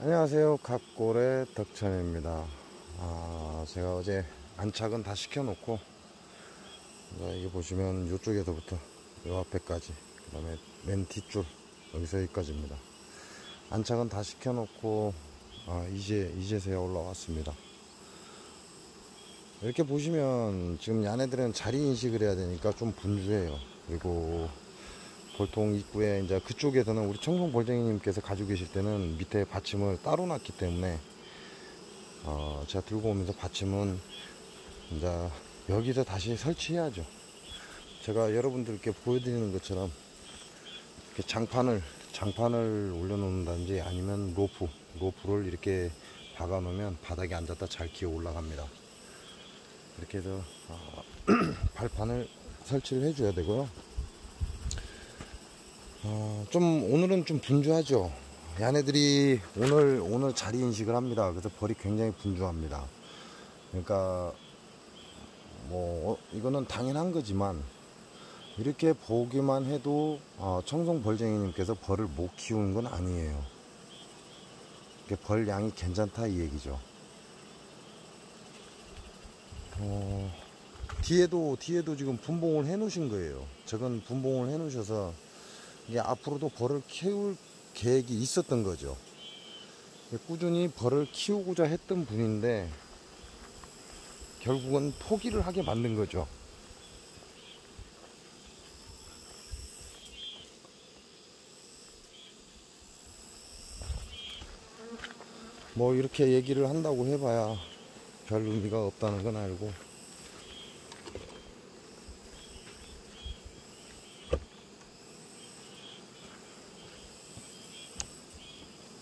안녕하세요. 갑골의 덕천입니다. 제가 어제 안착은 다 시켜놓고, 이게 보시면 이쪽에서부터 이 앞에까지, 그 다음에 맨 뒤줄 여기서 여기까지입니다. 안착은 다 시켜놓고 이제서야 올라왔습니다. 이렇게 보시면 지금 얘네들은 자리 인식을 해야 되니까 좀 분주해요. 그리고 볼통 입구에 이제 그쪽에서는 우리 청송 볼쟁이님께서 가지고 계실 때는 밑에 받침을 따로 놨기 때문에 제가 들고 오면서 받침은 이제 여기서 다시 설치해야죠. 제가 여러분들께 보여드리는 것처럼 이렇게 장판을 올려놓는다든지 아니면 로프를 이렇게 박아 놓으면 바닥에 앉았다 잘 기어 올라갑니다. 이렇게 해서 발판을 설치를 해줘야 되고요. 오늘은 좀 분주하죠. 얘네들이 오늘 자리 인식을 합니다. 그래서 벌이 굉장히 분주합니다. 그러니까 이거는 당연한 거지만 이렇게 보기만 해도 청송 벌쟁이님께서 벌을 못 키우는 건 아니에요. 벌 양이 괜찮다 이 얘기죠. 뒤에도 지금 분봉을 해 놓으신 거예요. 저건 분봉을 해 놓으셔서 이게 앞으로도 벌을 키울 계획이 있었던 거죠. 꾸준히 벌을 키우고자 했던 분인데 결국은 포기를 하게 만든 거죠. 이렇게 얘기를 한다고 해봐야 별 의미가 없다는 건 알고,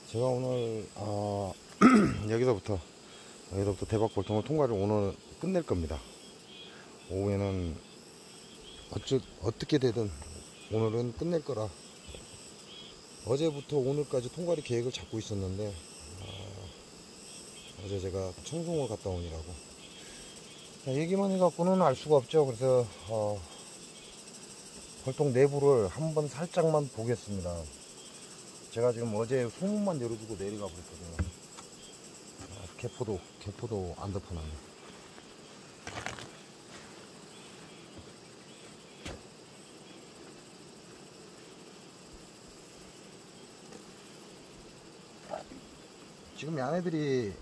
제가 오늘 여기서부터 대박 볼통을 통과를 오늘 끝낼 겁니다. 오후에는 어떻게 되든 오늘은 끝낼 거라 어제부터 오늘까지 통과리 계획을 잡고 있었는데 어제 제가 청송을 갔다 오니라고 얘기만 해갖고는 알 수가 없죠. 그래서 볼통 내부를 한번 살짝만 보겠습니다. 제가 지금 어제 소문만 열어주고 내려가 버렸거든요. 개포도 안 덮어놨네. 지금 얘네들이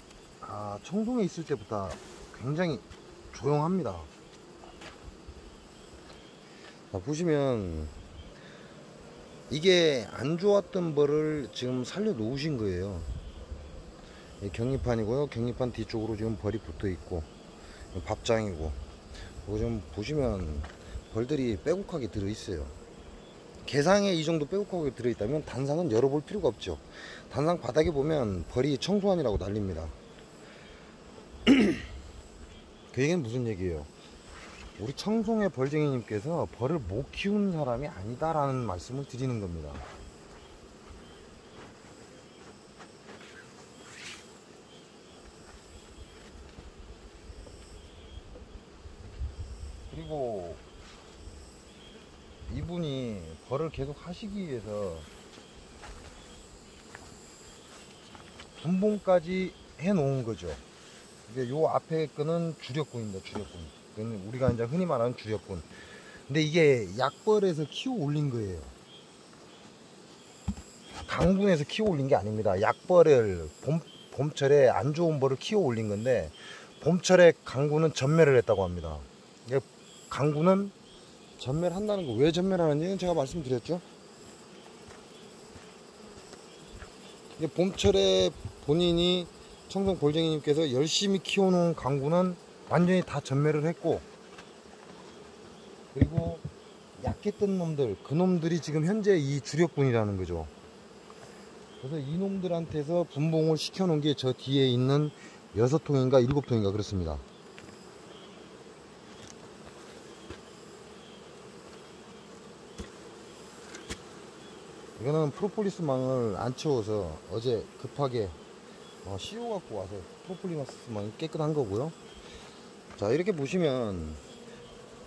청송에 있을 때보다 굉장히 조용합니다. 보시면 이게 안 좋았던 벌을 지금 살려 놓으신 거예요. 격리판이고요. 격리판 뒤쪽으로 지금 벌이 붙어 있고 밥장이고, 좀 보시면 벌들이 빼곡하게 들어 있어요. 개상에 이 정도 빼곡하게 들어 있다면 단상은 열어볼 필요가 없죠. 단상 바닥에 보면 벌이 청소한이라고 난립니다. 그 얘기는 무슨 얘기예요? 우리 청송의 벌쟁이님께서 벌을 못 키우는 사람이 아니다라는 말씀을 드리는 겁니다. 그리고 이분이 벌을 계속 하시기 위해서 분봉까지 해 놓은 거죠. 이게 요 앞에 거는 주력군입니다. 주력군. 우리가 이제 흔히 말하는 주력군. 근데 이게 약벌에서 키워 올린 거예요. 강군에서 키워 올린 게 아닙니다. 약벌을 봄철에 안 좋은 벌을 키워 올린 건데, 봄철에 강군은 전멸을 했다고 합니다. 강군은 전멸한다는 거, 왜 전멸하는지는 제가 말씀드렸죠. 봄철에 본인이 청송 골쟁이님께서 열심히 키워놓은 강군은 완전히 다 전멸을 했고, 그리고 약했던 놈들, 그 놈들이 지금 현재 이 주력군이라는 거죠. 그래서 이 놈들한테서 분봉을 시켜놓은 게 저 뒤에 있는 6통인가 7통인가 그렇습니다. 이거는 프로폴리스 망을 안 채워서 어제 급하게 씌워 갖고 와서 프로폴리스 망이 깨끗한 거고요. 자, 이렇게 보시면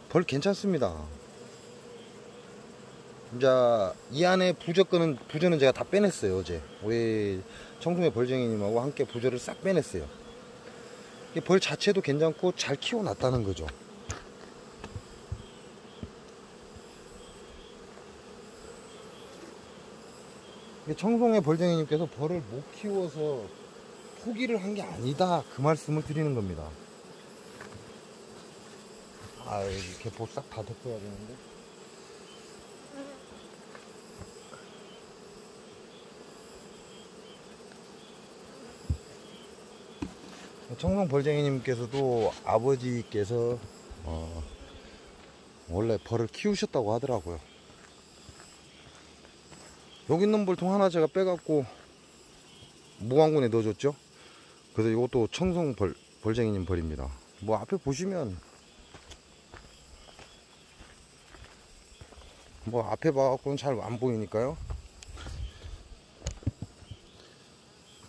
벌 괜찮습니다. 이제 이 안에 부저는 제가 다 빼냈어요. 어제 왜 청송의 벌쟁이님하고 함께 부저를 싹 빼냈어요. 이 벌 자체도 괜찮고 잘 키워놨다는 거죠. 청송의 벌쟁이님께서 벌을 못 키워서 포기를 한 게 아니다, 그 말씀을 드리는 겁니다. 아, 이렇게 보 싹 다 덮어야 되는데. 청송 벌쟁이님께서도 아버지께서 원래 벌을 키우셨다고 하더라고요. 여기 있는 벌통 하나 제가 빼갖고 무광군에 넣어줬죠. 그래서 이것도 청송 벌쟁이님 벌입니다. 뭐 앞에 보시면 뭐 앞에 봐갖고는 잘 안 보이니까요.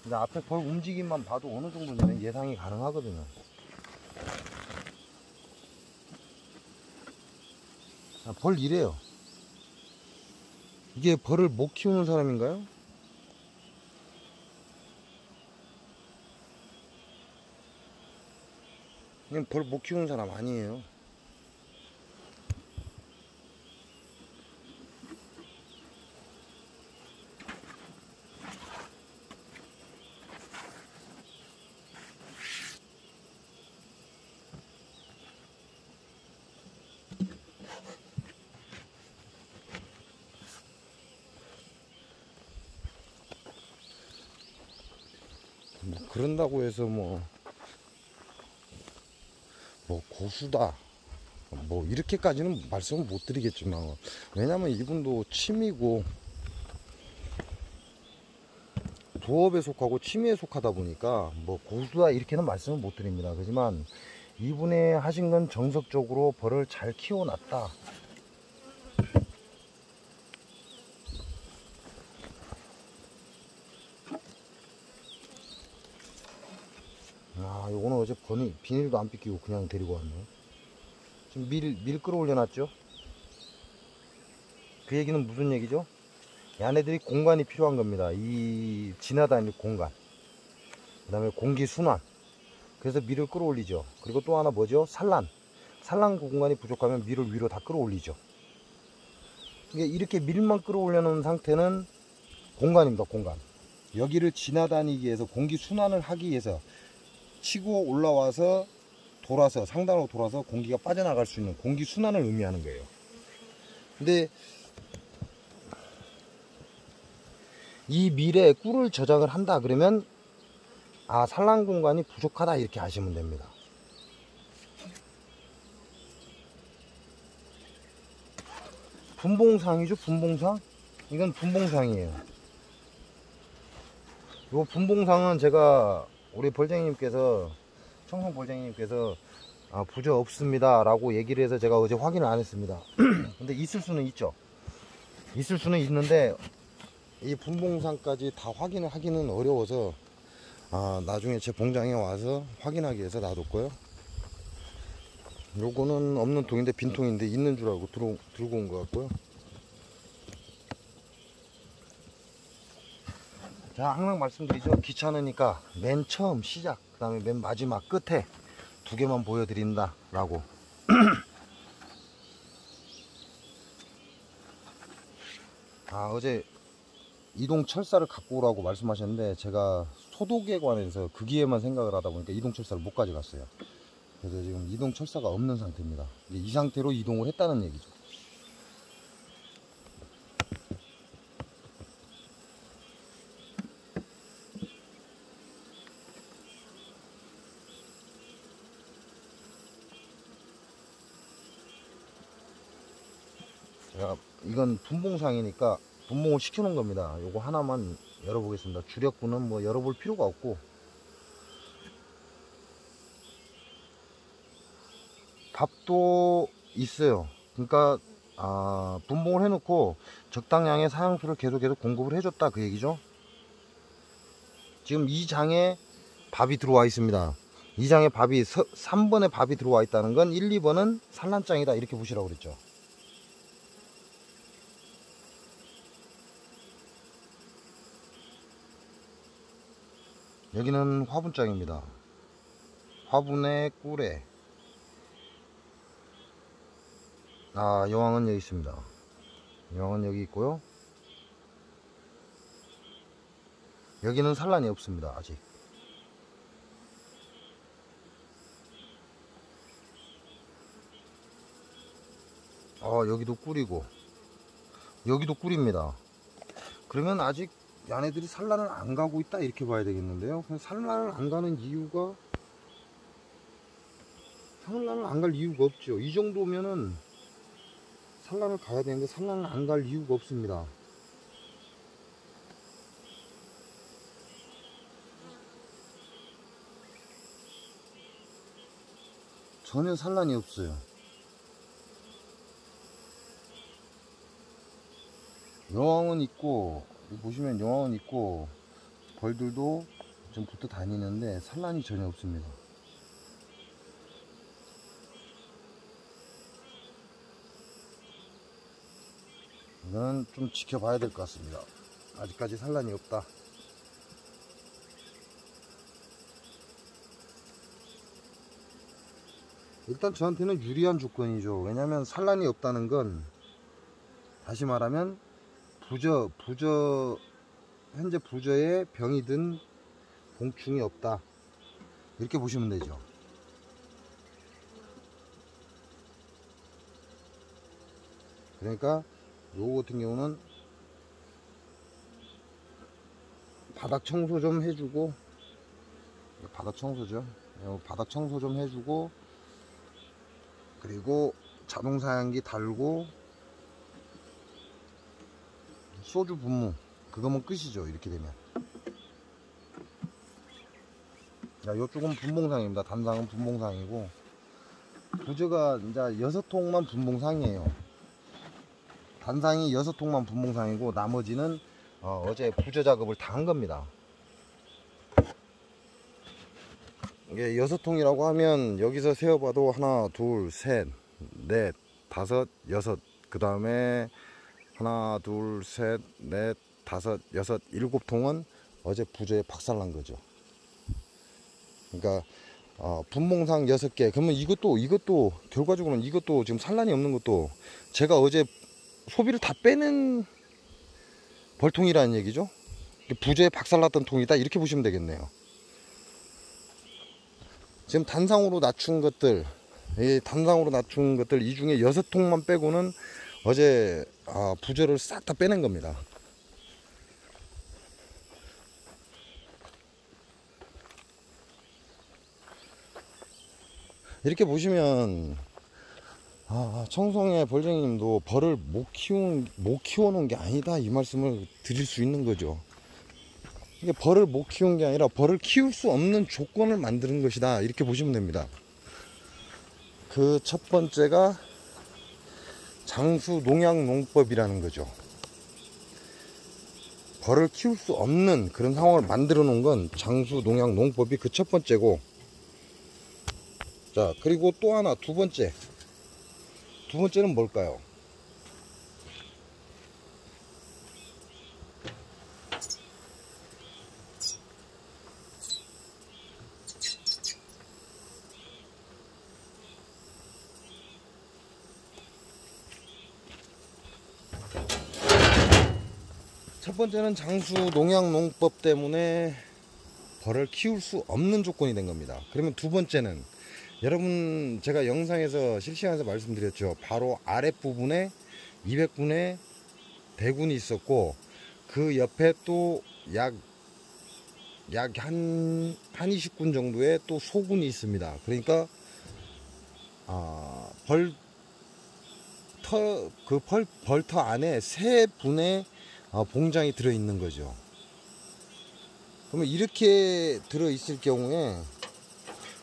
근데 앞에 벌 움직임만 봐도 어느 정도는 예상이 가능하거든요. 벌 이래요. 이게 벌을 못 키우는 사람인가요? 그냥 벌 못 키우는 사람 아니에요. 뭐 그런다고 해서 뭐 고수다 뭐 이렇게까지는 말씀을 못 드리겠지만, 왜냐면 이분도 취미고 부업에 속하고 취미에 속하다 보니까 뭐 고수다 이렇게는 말씀을 못 드립니다. 그렇지만 이분이 하신 건 정석적으로 벌을 잘 키워놨다. 아, 요거는 어제 비닐도 안 삐끼고 그냥 데리고 왔네. 지금 밀 끌어올려 놨죠. 그 얘기는 무슨 얘기죠? 얘네들이 공간이 필요한 겁니다. 이 지나다닐 공간, 그 다음에 공기 순환. 그래서 밀을 끌어올리죠. 그리고 또 하나 뭐죠? 산란 공간이 부족하면 밀을 위로 다 끌어올리죠. 이렇게 밀만 끌어올려 놓은 상태는 공간입니다. 공간. 여기를 지나다니기 위해서 공기 순환을 하기 위해서 치고 올라와서 돌아서 상단으로 돌아서 공기가 빠져나갈 수 있는 공기 순환을 의미하는 거예요. 근데 이 밀에 꿀을 저장을 한다 그러면 산란 공간이 부족하다 이렇게 아시면 됩니다. 분봉상이죠. 분봉상. 이건 분봉상이에요. 이 분봉상은 제가 우리 벌쟁이님께서, 청송 벌쟁이님께서 부저 없습니다 라고 얘기를 해서 제가 어제 확인을 안 했습니다. 근데 있을 수는 있죠. 있을 수는 있는데 이 분봉상까지 다 확인을 하기는 어려워서 나중에 제 봉장에 와서 확인하기 위해서 놔뒀고요. 요거는 없는 통인데 빈 통인데 있는 줄 알고 들고 온 것 같고요. 자, 항상 말씀드리죠. 귀찮으니까 맨 처음 시작, 그 다음에 맨 마지막 끝에 두 개만 보여드린다 라고. 어제 이동 철사를 갖고 오라고 말씀하셨는데 제가 소독에 관해서 거기에만 생각을 하다 보니까 이동 철사를 못 가져갔어요. 그래서 지금 이동 철사가 없는 상태입니다. 이 상태로 이동을 했다는 얘기죠. 제가 이건 분봉상이니까 분봉을 시켜놓은 겁니다. 요거 하나만 열어보겠습니다. 주력부는 뭐 열어볼 필요가 없고, 밥도 있어요. 그러니까 분봉을 해놓고 적당량의 사양수를 계속해서 공급을 해줬다 그 얘기죠. 지금 이 장에 밥이 들어와 있습니다. 이 장에 밥이 3번에 밥이 들어와 있다는 건 1, 2번은 산란장이다 이렇게 보시라고 그랬죠. 여기는 화분장입니다. 화분에 꿀에 여왕은 여기 있습니다. 여왕은 여기 있고요. 여기는 산란이 없습니다. 아직. 여기도 꿀이고 여기도 꿀입니다. 그러면 아직 얘네들이 산란을 안 가고 있다 이렇게 봐야 되겠는데요. 산란을 안 가는 이유가, 산란을 안 갈 이유가 없죠. 이 정도면은 산란을 가야 되는데 산란을 안 갈 이유가 없습니다. 전혀 산란이 없어요. 여왕은 있고, 보시면 여왕은 있고 벌들도 좀 붙어 다니는데 산란이 전혀 없습니다. 이건 좀 지켜봐야 될 것 같습니다. 아직까지 산란이 없다. 일단 저한테는 유리한 조건이죠. 왜냐면 산란이 없다는 건, 다시 말하면 현재 부저에 병이 든 공충이 없다 이렇게 보시면 되죠. 그러니까 요거 같은 경우는 바닥 청소 좀 해주고, 바닥 청소죠. 바닥 청소 좀 해주고, 그리고 자동 사양기 달고 소주 분무 그거면 끝이죠. 이렇게 되면. 자, 요쪽은 분봉상입니다. 단상은 분봉상이고, 부저가 이제 6통만 분봉상이에요. 단상이 6통만 분봉상이고 나머지는 어제 부저 작업을 다 한 겁니다. 이게 6통이라고 하면 여기서 세어봐도 하나, 둘, 셋, 넷, 다섯, 여섯, 그 다음에 하나, 둘, 셋, 넷, 다섯, 여섯, 7통은 어제 부저에 박살난 거죠. 그러니까 분봉상 6개. 그러면 이것도 결과적으로는 이것도 지금 산란이 없는 것도 제가 어제 소비를 다 빼는 벌통이라는 얘기죠. 부저에 박살났던 통이다 이렇게 보시면 되겠네요. 지금 단상으로 낮춘 것들, 이 중에 6통만 빼고는 어제 부저를 싹 다 빼낸 겁니다. 이렇게 보시면 청송의 벌쟁이님도 벌을 못 키워놓은 게 아니다 이 말씀을 드릴 수 있는 거죠. 이게 벌을 못 키운 게 아니라 벌을 키울 수 없는 조건을 만드는 것이다 이렇게 보시면 됩니다. 그 첫 번째가 장수 농약 농법이라는 거죠. 벌을 키울 수 없는 그런 상황을 만들어 놓은 건 장수 농약 농법이 그 첫 번째고, 자, 그리고 또 하나 두 번째는 뭘까요? 첫 번째는 장수 농약 농법 때문에 벌을 키울 수 없는 조건이 된 겁니다. 그러면 두 번째는, 여러분 제가 영상에서 실시간에서 말씀드렸죠. 바로 아랫부분에 200군의 대군이 있었고, 그 옆에 또 약 한 20군 정도의 또 소군이 있습니다. 그러니까 벌터 안에 3분의 봉장이 들어있는 거죠. 그러면 이렇게 들어있을 경우에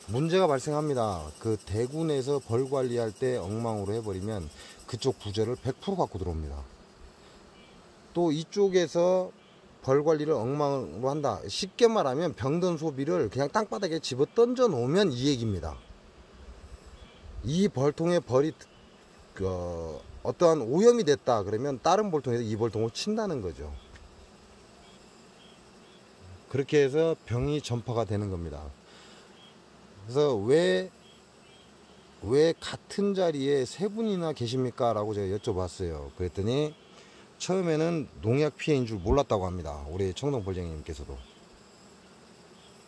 문제가 발생합니다. 그 대군에서 벌 관리할 때 엉망으로 해버리면 그쪽 부저를 100% 갖고 들어옵니다. 또 이쪽에서 벌 관리를 엉망으로 한다. 쉽게 말하면 병든 소비를 그냥 땅바닥에 집어 던져 놓으면 이 얘기입니다. 이 벌통에 벌이 어떠한 오염이 됐다 그러면 다른 벌통에서 이 벌통을 친다는 거죠. 그렇게 해서 병이 전파가 되는 겁니다. 그래서 왜 같은 자리에 세 분이나 계십니까? 라고 제가 여쭤봤어요. 그랬더니 처음에는 농약 피해인 줄 몰랐다고 합니다. 우리 청동벌쟁이님께서도.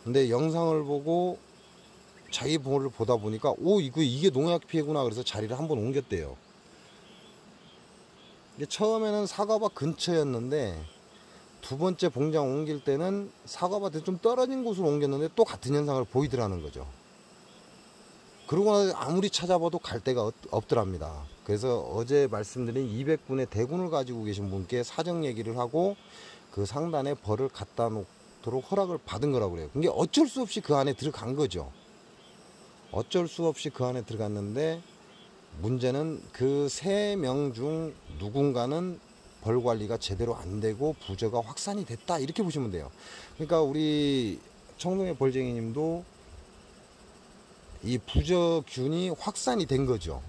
근데 영상을 보고 자기 볼을 보다 보니까 이게 농약 피해구나. 그래서 자리를 한번 옮겼대요. 처음에는 사과밭 근처였는데 두 번째 봉장 옮길 때는 사과밭에 좀 떨어진 곳으로 옮겼는데 또 같은 현상을 보이더라는 거죠. 그러고 나서 아무리 찾아봐도 갈 데가 없더랍니다. 그래서 어제 말씀드린 200분의 대군을 가지고 계신 분께 사정 얘기를 하고 그 상단에 벌을 갖다 놓도록 허락을 받은 거라고 그래요. 그게 어쩔 수 없이 그 안에 들어간 거죠. 어쩔 수 없이 그 안에 들어갔는데 문제는 그 3명 중 누군가는 벌 관리가 제대로 안 되고 부저가 확산이 됐다, 이렇게 보시면 돼요. 그러니까 우리 청동의 벌쟁이 님도 이 부저균이 확산이 된 거죠.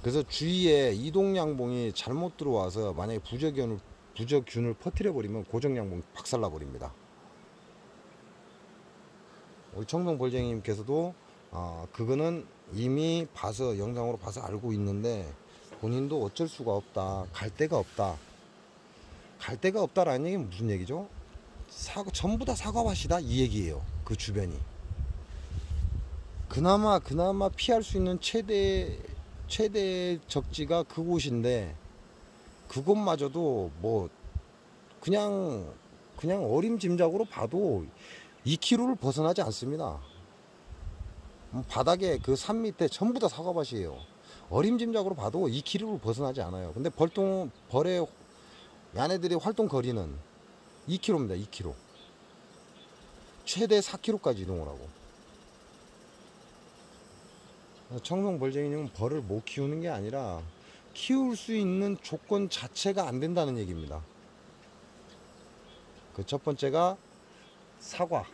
그래서 주위에 이동양봉이 잘못 들어와서 만약에 부저균을 퍼뜨려 버리면 고정양봉이 박살나 버립니다. 우리 청동 벌쟁이님께서도 그거는 이미 봐서, 영상으로 봐서 알고 있는데 본인도 어쩔 수가 없다, 갈 데가 없다. 갈 데가 없다라는 얘기는 무슨 얘기죠? 전부 다 사과밭이다, 이 얘기예요. 그 주변이. 그나마 피할 수 있는 최대 적지가 그곳인데 그곳마저도 뭐 그냥 어림짐작으로 봐도 2km를 벗어나지 않습니다. 바닥에 그 산 밑에 전부 다 사과밭이에요. 어림짐작으로 봐도 2km를 벗어나지 않아요. 근데 벌의 야네들의 활동 거리는 2km입니다. 2km. 최대 4km까지 이동을 하고. 청동 벌쟁이님은 벌을 못 키우는 게 아니라 키울 수 있는 조건 자체가 안 된다는 얘기입니다. 그 첫 번째가 사과.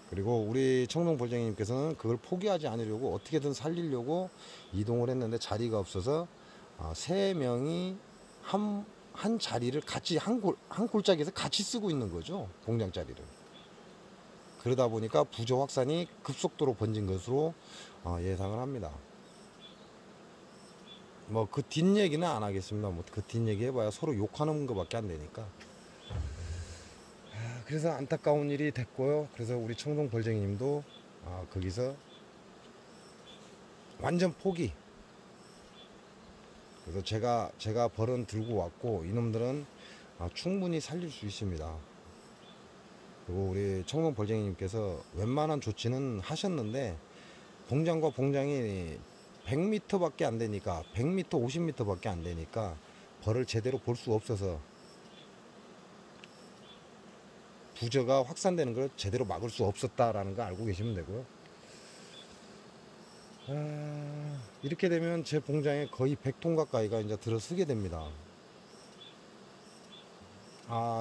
그리고 우리 청동 벌쟁이님께서는 그걸 포기하지 않으려고 어떻게든 살리려고 이동을 했는데 자리가 없어서 3명이 한 자리를 같이 한 골짜기에서 같이 쓰고 있는 거죠. 공장 자리를. 그러다 보니까 부저 확산이 급속도로 번진 것으로 예상을 합니다. 뭐 그 뒷얘기는 안 하겠습니다. 뭐 그 뒷얘기 해봐야 서로 욕하는 것밖에 안 되니까. 그래서 안타까운 일이 됐고요. 그래서 우리 청동 벌쟁이님도 거기서 완전 포기. 그래서 제가 벌은 들고 왔고 이놈들은 충분히 살릴 수 있습니다. 그리고 우리 청동 벌쟁이님께서 웬만한 조치는 하셨는데 봉장과 봉장이 100m 밖에 안 되니까 100m 50m 밖에 안 되니까 벌을 제대로 볼 수 없어서 부저가 확산되는 걸 제대로 막을 수 없었다라는 거 알고 계시면 되고요. 이렇게 되면 제 봉장에 거의 100톤 가까이가 이제 들어서게 됩니다.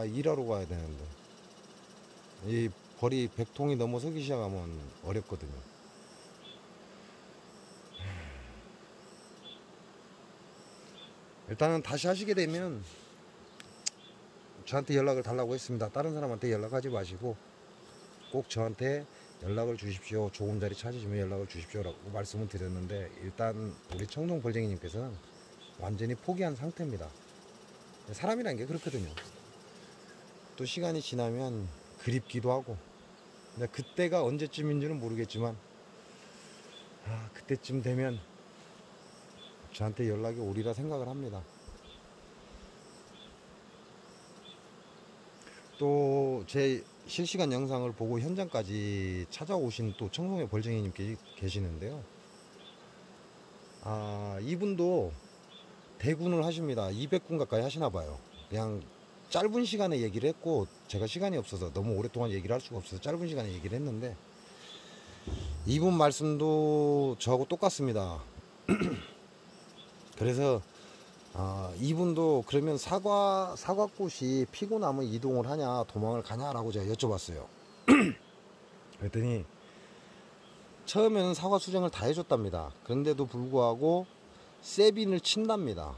일하러 가야 되는데 이 벌이 100통이 넘어서기 시작하면 어렵거든요. 일단은 다시 하시게 되면 저한테 연락을 달라고 했습니다. 다른 사람한테 연락하지 마시고 꼭 저한테 연락을 주십시오. 좋은 자리 찾으시면 연락을 주십시오 라고 말씀을 드렸는데 일단 우리 청동 벌쟁이님께서는 완전히 포기한 상태입니다. 사람이란 게 그렇거든요. 또 시간이 지나면 그립기도 하고, 근데 그때가 언제쯤인지는 모르겠지만 그때쯤 되면 저한테 연락이 오리라 생각을 합니다. 또 제 실시간 영상을 보고 현장까지 찾아오신 또 청송의 벌쟁이님 계시는데요. 이분도 대군을 하십니다. 200군 가까이 하시나 봐요. 그냥 짧은 시간에 얘기를 했고 제가 시간이 없어서 너무 오랫동안 얘기를 할 수가 없어서 짧은 시간에 얘기를 했는데 이분 말씀도 저하고 똑같습니다. 그래서 이분도 그러면 사과꽃이 피고 나면 이동을 하냐 도망을 가냐 라고 제가 여쭤봤어요. 그랬더니 처음에는 사과 수정을 다 해줬답니다. 그런데도 불구하고 세빈을 친답니다.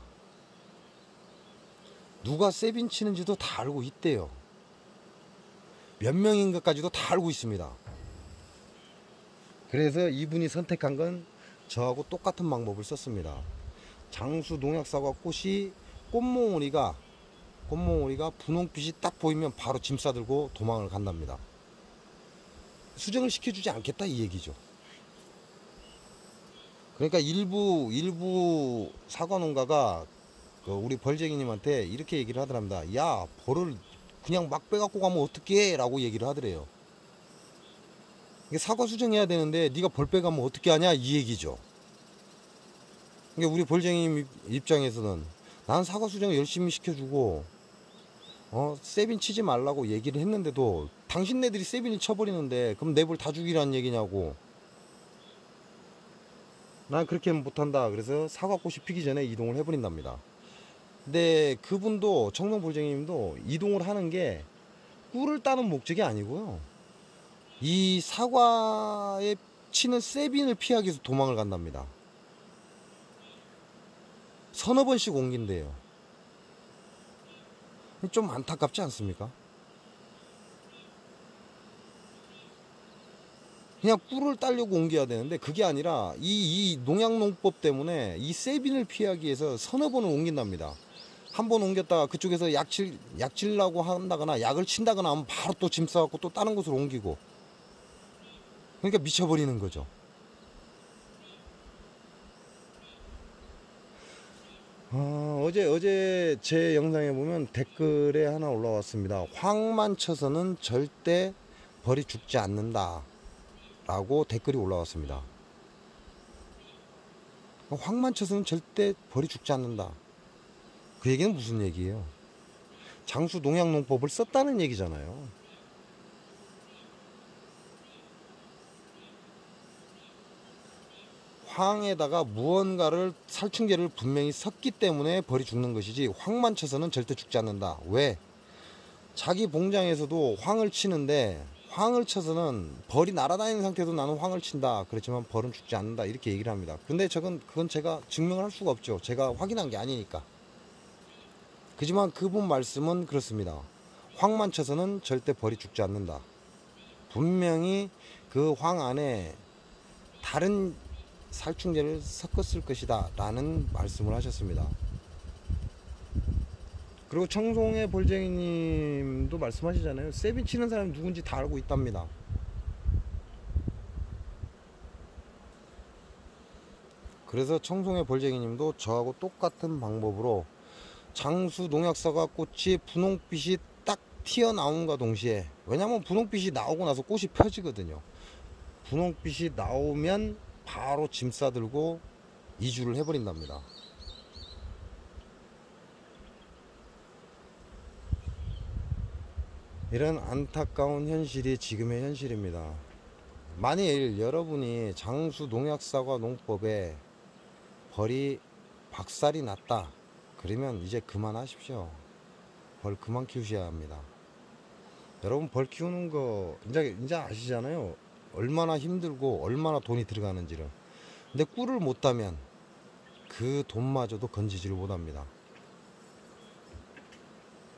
누가 세빈 치는지도 다 알고 있대요. 몇 명인 것까지도 다 알고 있습니다. 그래서 이분이 선택한 건 저하고 똑같은 방법을 썼습니다. 장수 농약사과 꽃이 꽃몽오리가 분홍빛이 딱 보이면 바로 짐 싸들고 도망을 간답니다. 수정을 시켜주지 않겠다 이 얘기죠. 그러니까 일부 사과 농가가 우리 벌쟁이님한테 이렇게 얘기를 하더랍니다. 야, 벌을 그냥 막 빼갖고 가면 어떡해? 라고 얘기를 하더래요. 사과 수정해야 되는데 네가 벌 빼가면 어떻게 하냐 이 얘기죠. 그러니까 우리 벌쟁이 입장에서는 난 사과 수정 열심히 시켜주고 세빈 치지 말라고 얘기를 했는데도 당신네들이 세빈을 쳐버리는데 그럼 내 벌 다 죽이라는 얘기냐고. 난 그렇게 못한다. 그래서 사과꽃이 피기 전에 이동을 해버린답니다. 근데 그분도 청동벌쟁이님도 이동을 하는 게 꿀을 따는 목적이 아니고요, 이 사과에 치는 세빈을 피하기 위해서 도망을 간답니다. 서너 번씩 옮긴대요. 좀 안타깝지 않습니까? 그냥 꿀을 따려고 옮겨야 되는데 그게 아니라 이 농약농법 때문에 이 세빈을 피하기 위해서 서너 번을 옮긴답니다. 한 번 옮겼다가 그쪽에서 약치려고 한다거나 약을 친다거나 하면 바로 또 짐 싸갖고 또 다른 곳으로 옮기고, 그러니까 미쳐버리는 거죠. 어제 제 영상에 보면 댓글에 하나 올라왔습니다. 황만 쳐서는 절대 벌이 죽지 않는다 라고 댓글이 올라왔습니다. 황만 쳐서는 절대 벌이 죽지 않는다, 그 얘기는 무슨 얘기예요? 장수 농약농법을 썼다는 얘기잖아요. 황에다가 무언가를 살충제를 분명히 섞기 때문에 벌이 죽는 것이지 황만 쳐서는 절대 죽지 않는다. 왜? 자기 봉장에서도 황을 치는데 황을 쳐서는 벌이 날아다니는 상태에도 나는 황을 친다, 그렇지만 벌은 죽지 않는다, 이렇게 얘기를 합니다. 근데 그건 제가 증명을 할 수가 없죠. 제가 확인한 게 아니니까. 그지만 그분 말씀은 그렇습니다. 황만 쳐서는 절대 벌이 죽지 않는다. 분명히 그 황 안에 다른 살충제를 섞었을 것이다 라는 말씀을 하셨습니다. 그리고 청송의 벌쟁이님도 말씀하시잖아요. 세빈 치는 사람이 누군지 다 알고 있답니다. 그래서 청송의 벌쟁이님도 저하고 똑같은 방법으로 장수 농약사과 꽃이 분홍빛이 딱 튀어나온과 동시에, 왜냐면 분홍빛이 나오고 나서 꽃이 펴지거든요. 분홍빛이 나오면 바로 짐 싸들고 이주를 해버린답니다. 이런 안타까운 현실이 지금의 현실입니다. 만일 여러분이 장수 농약사과 농법에 벌이 박살이 났다 그러면 이제 그만하십시오. 벌 그만 키우셔야 합니다. 여러분 벌 키우는 거 이제 아시잖아요. 얼마나 힘들고 얼마나 돈이 들어가는지를. 근데 꿀을 못 따면 그 돈마저도 건지지를 못합니다.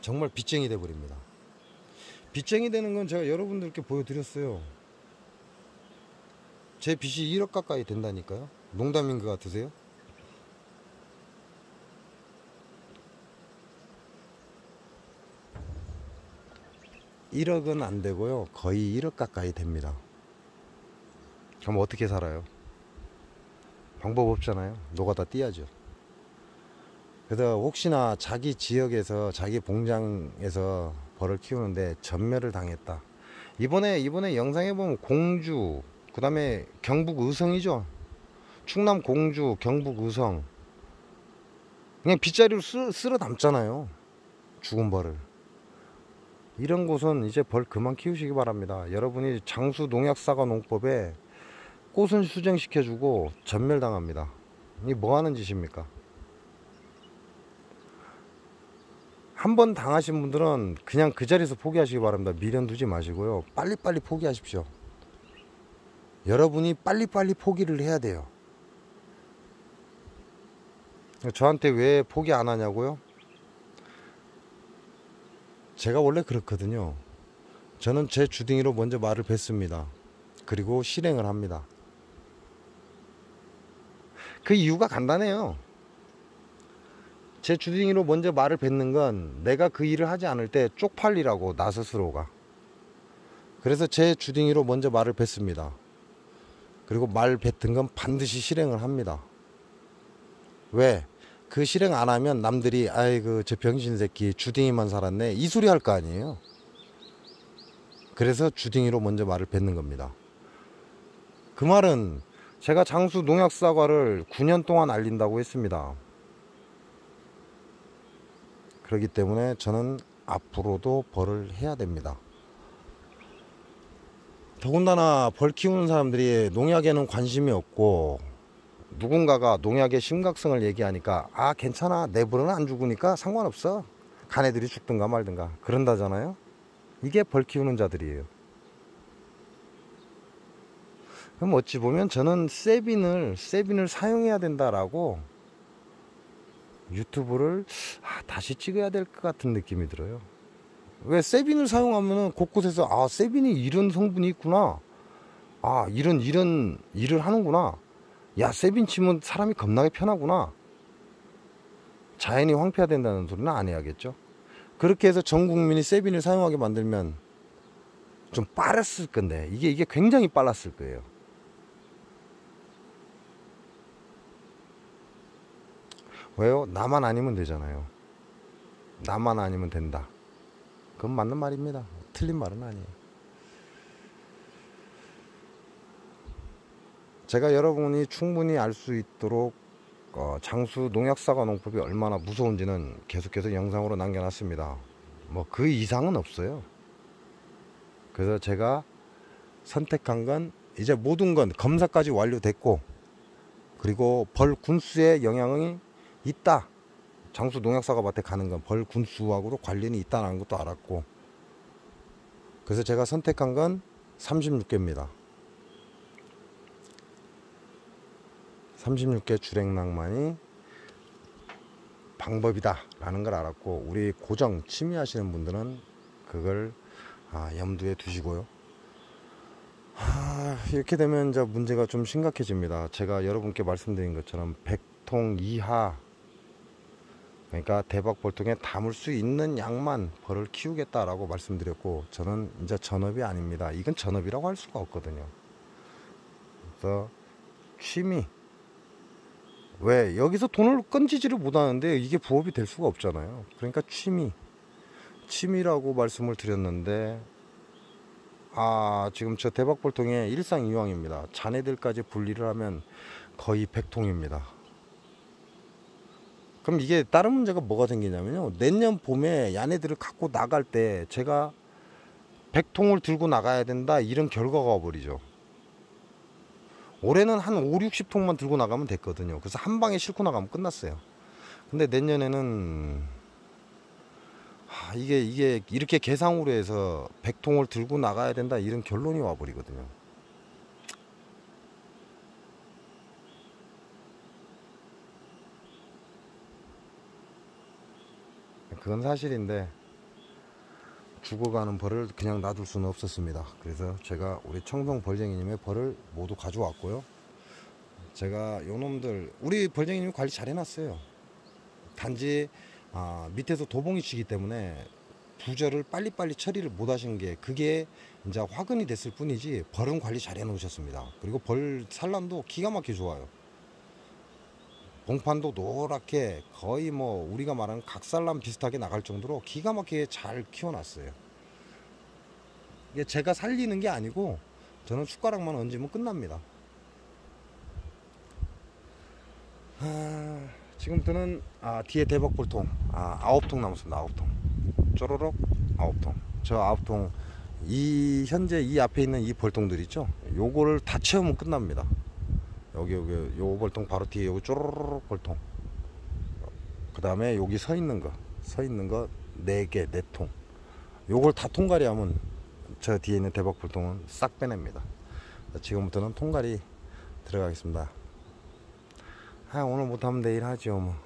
정말 빚쟁이 돼 버립니다. 빚쟁이 되는 건 제가 여러분들께 보여드렸어요. 제 빚이 1억 가까이 된다니까요. 농담인 것 같으세요? (1억은) 안 되고요, 거의 1억 가까이 됩니다. 그럼 어떻게 살아요? 방법 없잖아요. 노가다 뛰어야죠. 그래서 혹시나 자기 지역에서 자기 봉장에서 벌을 키우는데 전멸을 당했다. 이번에 영상에 보면 공주, 그 다음에 경북 의성이죠. 충남 공주, 경북 의성, 그냥 빗자리로 쓸어 담잖아요, 죽은 벌을. 이런 곳은 이제 벌 그만 키우시기 바랍니다. 여러분이 장수 농약사과 농법에 꽃은 수정시켜주고 전멸당합니다. 이 뭐하는 짓입니까? 한번 당하신 분들은 그냥 그 자리에서 포기하시기 바랍니다. 미련 두지 마시고요, 빨리빨리 포기하십시오. 여러분이 빨리빨리 포기를 해야 돼요. 저한테 왜 포기 안 하냐고요? 제가 원래 그렇거든요. 저는 제 주둥이로 먼저 말을 뱉습니다. 그리고 실행을 합니다. 그 이유가 간단해요. 제 주둥이로 먼저 말을 뱉는 건 내가 그 일을 하지 않을 때 쪽팔리라고, 나 스스로가. 그래서 제 주둥이로 먼저 말을 뱉습니다. 그리고 말 뱉은 건 반드시 실행을 합니다. 왜? 그 실행 안 하면 남들이 아이고 저 병신 새끼 주둥이만 살았네 이 소리 할 거 아니에요. 그래서 주둥이로 먼저 말을 뱉는 겁니다. 그 말은 제가 장수 농약 사과를 9년 동안 알린다고 했습니다. 그렇기 때문에 저는 앞으로도 벌을 해야 됩니다. 더군다나 벌 키우는 사람들이 농약에는 관심이 없고 누군가가 농약의 심각성을 얘기하니까 아 괜찮아 내 벌은 안 죽으니까 상관없어 가네들이 죽든가 말든가 그런다잖아요. 이게 벌 키우는 자들이에요. 그럼 어찌 보면 저는 세빈을 사용해야 된다라고 유튜브를 다시 찍어야 될 것 같은 느낌이 들어요. 왜? 세빈을 사용하면은 곳곳에서 아 세빈이 이런 성분이 있구나, 아 이런 일을 하는구나, 야 세빈 치면 사람이 겁나게 편하구나, 자연이 황폐화된다는 소리는 안 해야겠죠. 그렇게 해서 전 국민이 세빈을 사용하게 만들면 좀 빨랐을 건데 이게 굉장히 빨랐을 거예요. 왜요? 나만 아니면 되잖아요. 나만 아니면 된다. 그건 맞는 말입니다. 틀린 말은 아니에요. 제가 여러분이 충분히 알 수 있도록 장수 농약사과 농법이 얼마나 무서운지는 계속해서 영상으로 남겨놨습니다. 뭐 그 이상은 없어요. 그래서 제가 선택한 건 이제 모든 건 검사까지 완료됐고, 그리고 벌 군수의 영향이 있다. 장수 농약사과 밭에 가는 건 벌 군수하고도 관련이 있다는 것도 알았고, 그래서 제가 선택한 건 36개입니다. 36개 주랭낭만이 방법이다 라는 걸 알았고, 우리 고정 취미 하시는 분들은 그걸 염두에 두시고요. 이렇게 되면 이제 문제가 좀 심각해집니다. 제가 여러분께 말씀드린 것처럼 100통 이하, 그러니까 대박 벌통에 담을 수 있는 양만 벌을 키우겠다라고 말씀드렸고, 저는 이제 전업이 아닙니다. 이건 전업이라고 할 수가 없거든요. 그래서 취미, 왜 여기서 돈을 건지지를 못하는데 이게 부업이 될 수가 없잖아요. 그러니까 취미라고 말씀을 드렸는데, 지금 저 대박볼통의 일상이왕입니다. 자네들까지 분리를 하면 거의 100통입니다. 그럼 이게 다른 문제가 뭐가 생기냐면요, 내년 봄에 야네들을 갖고 나갈 때 제가 100통을 들고 나가야 된다 이런 결과가 와버리죠. 올해는 한 5, 60통만 들고 나가면 됐거든요. 그래서 한 방에 싣고 나가면 끝났어요. 근데 내년에는 이게 이렇게 계상으로 해서 100통을 들고 나가야 된다 이런 결론이 와버리거든요. 그건 사실인데 죽어가는 벌을 그냥 놔둘 수는 없었습니다. 그래서 제가 우리 청동 벌쟁이님의 벌을 모두 가져왔고요. 제가 요놈들 우리 벌쟁이님 관리 잘 해놨어요. 단지 밑에서 도봉이 치기 때문에 부저를 빨리빨리 처리를 못 하신 게 그게 이제 화근이 됐을 뿐이지 벌은 관리 잘 해놓으셨습니다. 그리고 벌 산란도 기가 막히게 좋아요. 봉판도 노랗게 거의 뭐 우리가 말하는 각산란 비슷하게 나갈 정도로 기가 막히게 잘 키워놨어요. 이게 제가 살리는 게 아니고 저는 숟가락만 얹으면 끝납니다. 지금부터는 뒤에 대박볼통 9통 남았습니다. 9통 쪼로록 9통. 저 9통 현재 이 앞에 있는 이 벌통들 있죠, 요거를 다 채우면 끝납니다. 여기 요 벌통 바로 뒤에 요거 쪼로록 벌통, 그 다음에 여기 서 있는 거 4개 4통, 요걸 다 통갈이 하면 저 뒤에 있는 대박 벌통은 싹 빼냅니다. 지금부터는 통갈이 들어가겠습니다. 오늘 못하면 내일 하죠 뭐.